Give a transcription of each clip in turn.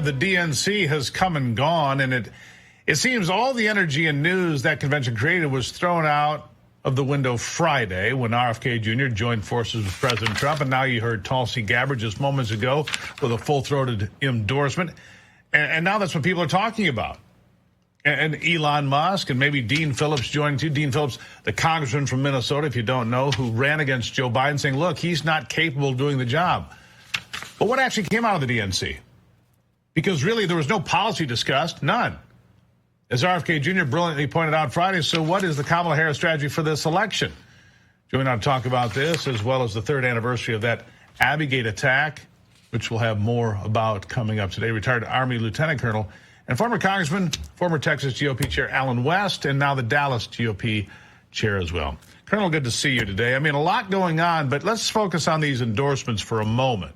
5, the DNC has come and gone, and it seems all the energy and news that convention created was thrown out of the window Friday when RFK Jr. joined forces with President Trump, and now you heard Tulsi Gabbard just moments ago with a full-throated endorsement, and now that's what people are talking about. And Elon Musk and maybe Dean Phillips joining too. Dean Phillips, the congressman from Minnesota, if you don't know, who ran against Joe Biden, saying, look, he's not capable of doing the job. But what actually came out of the DNC? Because really there was no policy discussed, none. As RFK Jr. brilliantly pointed out Friday, so what is the Kamala Harris strategy for this election? Joining on to talk about this, as well as the third anniversary of that Abbey attack, which we'll have more about coming up today. Retired Army Lieutenant Colonel and former Congressman, former Texas GOP Chair Allen West, and now the Dallas GOP Chair as well. Colonel, good to see you today. I mean, a lot going on, but let's focus on these endorsements for a moment.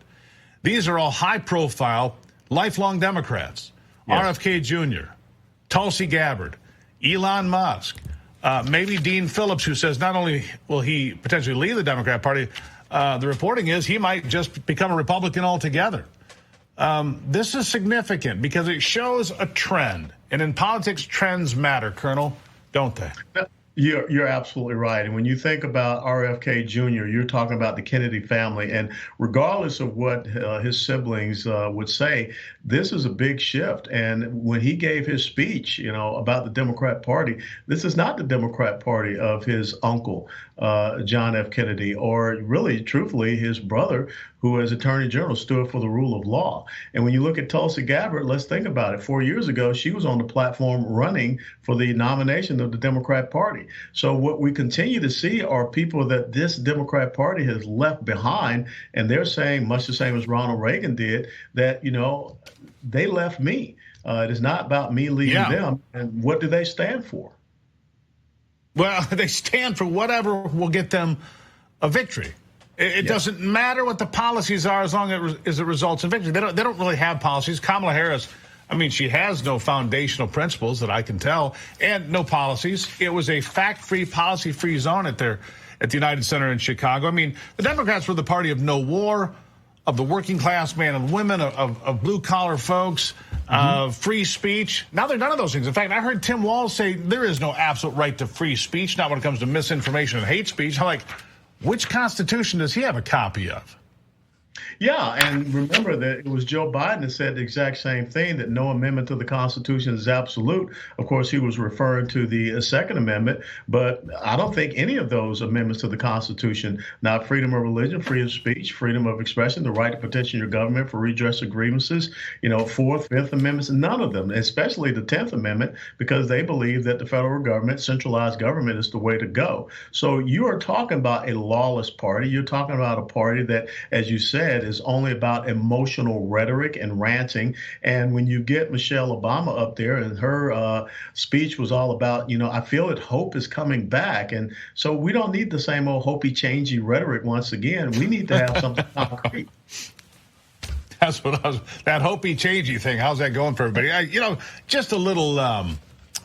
These are all high-profile, lifelong Democrats. Yes. RFK Jr., Tulsi Gabbard, Elon Musk, maybe Dean Phillips, who says not only will he potentially leave the Democrat Party, the reporting is he might just become a Republican altogether. This is significant because it shows a trend. And in politics, trends matter, Colonel, don't they? You're absolutely right. And when you think about RFK Jr., you're talking about the Kennedy family. And regardless of what his siblings would say, this is a big shift. And when he gave his speech, about the Democrat Party, this is not the Democrat Party of his uncle, John F. Kennedy, or really, truthfully, his brother, who as Attorney General stood for the rule of law. And when you look at Tulsi Gabbard, let's think about it. 4 years ago, she was on the platform running for the nomination of the Democrat Party. So what we continue to see are people that this Democrat Party has left behind, and they're saying, much the same as Ronald Reagan did, that, they left me. It is not about me leaving them. And what do they stand for? Well, they stand for whatever will get them a victory. It doesn't matter what the policies are as long as it results in victory. They don't really have policies. Kamala Harris, she has no foundational principles that I can tell, and no policies. It was a fact-free, policy-free zone at the United Center in Chicago. The Democrats were the party of no war, of the working class man and women, of blue-collar folks, of free speech. Now they're none of those things. In fact, I heard Tim Walz say there is no absolute right to free speech, not when it comes to misinformation and hate speech. I'm like, which Constitution does he have a copy of? Yeah, and remember that it was Joe Biden that said the exact same thing, that no amendment to the Constitution is absolute. Of course, he was referring to the Second Amendment, but I don't think any of those amendments to the Constitution, not freedom of religion, freedom of speech, freedom of expression, the right to petition your government for redress of grievances, Fourth, Fifth Amendments, none of them, especially the 10th Amendment, because they believe that the federal government, centralized government, is the way to go. So you are talking about a lawless party. You're talking about a party that, as you said, is only about emotional rhetoric and ranting. And when you get Michelle Obama up there and her speech was all about, I feel that hope is coming back. And so we don't need the same old hopey-changey rhetoric once again. We need to have something concrete. That's what that hopey-changey thing. How's that going for everybody? Just a little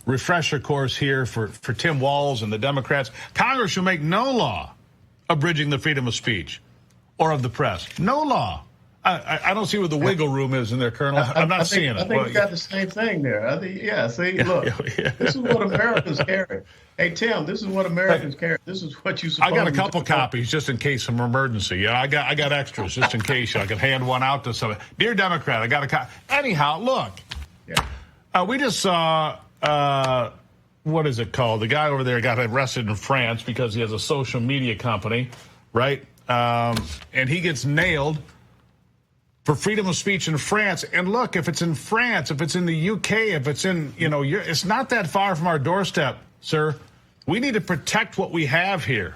refresher course here for Tim Walz and the Democrats. Congress shall make no law abridging the freedom of speech or of the press. No law. I don't see where the wiggle room is in there, Colonel. I'm not seeing it. I think you got the same thing there. Look, this is what Americans carry. Hey, Tim, this is what Americans carry. This is what you supposed I got a couple copies just in case of emergency. I got extras just in case. I can hand one out to somebody. Dear Democrat, I got a copy. Anyhow, look. Yeah. We just saw, what is it called? The guy over there got arrested in France because he has a social media company, right? And he gets nailed for freedom of speech in France. And look, if it's in France, if it's in the UK, if it's in, it's not that far from our doorstep, sir. We need to protect what we have here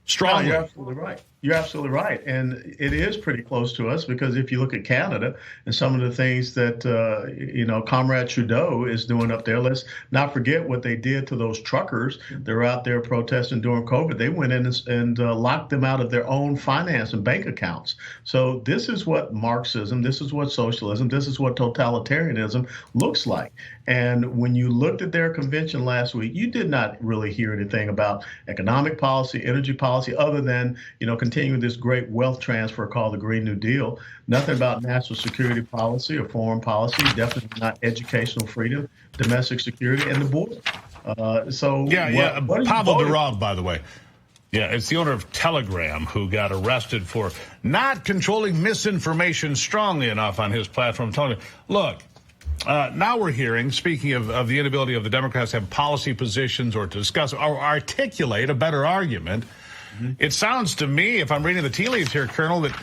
strongly. No, you're absolutely right. You're absolutely right. And it is pretty close to us because if you look at Canada and some of the things that, Comrade Trudeau is doing up there, let's not forget what they did to those truckers. They're out there protesting during COVID. They went in and locked them out of their own finance and bank accounts. So this is what Marxism, this is what socialism, this is what totalitarianism looks like. And when you looked at their convention last week, you did not really hear anything about economic policy, energy policy, other than, continuing this great wealth transfer called the Green New Deal. Nothing about national security policy or foreign policy, definitely not educational freedom, domestic security, and the border. Pavel Durov, by the way. Yeah, it's the owner of Telegram who got arrested for not controlling misinformation strongly enough on his platform. Look, now we're hearing, speaking of the inability of the Democrats to have policy positions or to discuss or articulate a better argument, it sounds to me, if I'm reading the tea leaves here, Colonel, that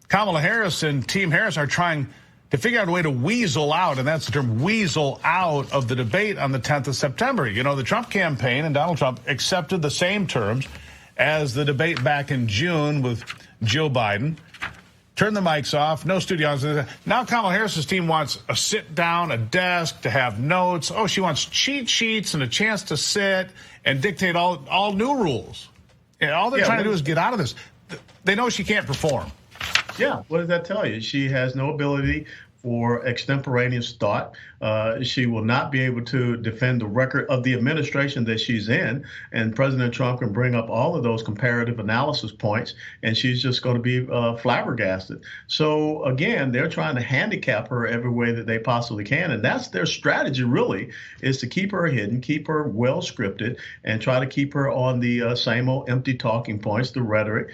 Kamala Harris and Team Harris are trying to figure out a way to weasel out, and that's the term, weasel out of the debate on the 10th of September. You know, the Trump campaign and Donald Trump accepted the same terms as the debate back in June with Joe Biden. Turn the mics off, no studios. Now Kamala Harris's team wants a sit down, a desk to have notes. Oh, she wants cheat sheets and a chance to sit and dictate all new rules. And all they're trying to do is get out of this. They know she can't perform. Yeah, what does that tell you? She has no ability for extemporaneous thought. She will not be able to defend the record of the administration that she's in. And President Trump can bring up all of those comparative analysis points, and she's just going to be flabbergasted. So, again, they're trying to handicap her every way that they possibly can. And that's their strategy, really, is to keep her hidden, keep her well scripted, and try to keep her on the same old empty talking points, the rhetoric.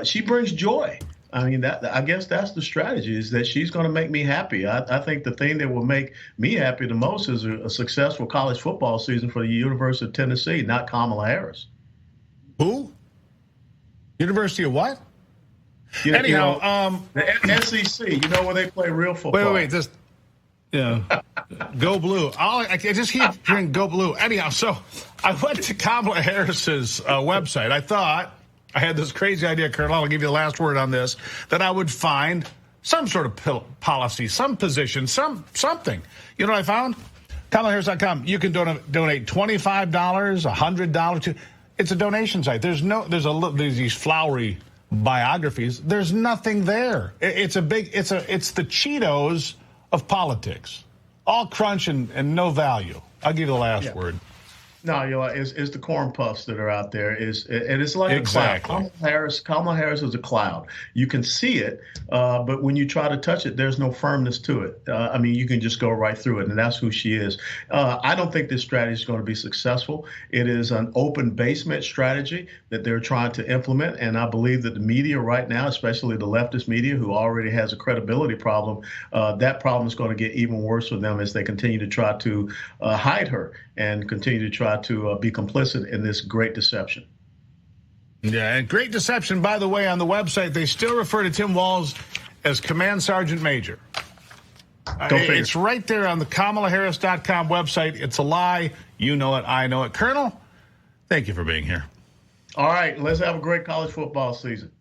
She brings joy. I mean, I guess that's the strategy, is that she's going to make me happy. I think the thing that will make me happy the most is a successful college football season for the University of Tennessee, not Kamala Harris. Who? University of what? The SEC, where they play real football. Wait. Go Blue. I just keep hearing Go Blue. Anyhow, so I went to Kamala Harris's website. I thought I had this crazy idea, Colonel, I'll give you the last word on this, that I would find some sort of policy, some position, something. You know what I found? KamalaHarris.com. You can donate $25, $100. It's a donation site. There's these flowery biographies. There's nothing there. It's the Cheetos of politics. All crunch and no value. I'll give you the last word. No, it's the corn puffs that are out there. It's like exactly. A cloud. Kamala Harris is a cloud. You can see it, but when you try to touch it, there's no firmness to it. You can just go right through it, and that's who she is. I don't think this strategy is going to be successful. It is an open basement strategy that they're trying to implement, and I believe that the media right now, especially the leftist media, who already has a credibility problem, that problem is going to get even worse for them as they continue to try to hide her and continue to try to be complicit in this great deception. Yeah, and great deception, by the way, on the website, they still refer to Tim Walz as Command Sergeant Major. It's right there on the KamalaHarris.com website. It's a lie. You know it. I know it. Colonel, thank you for being here. All right, let's have a great college football season.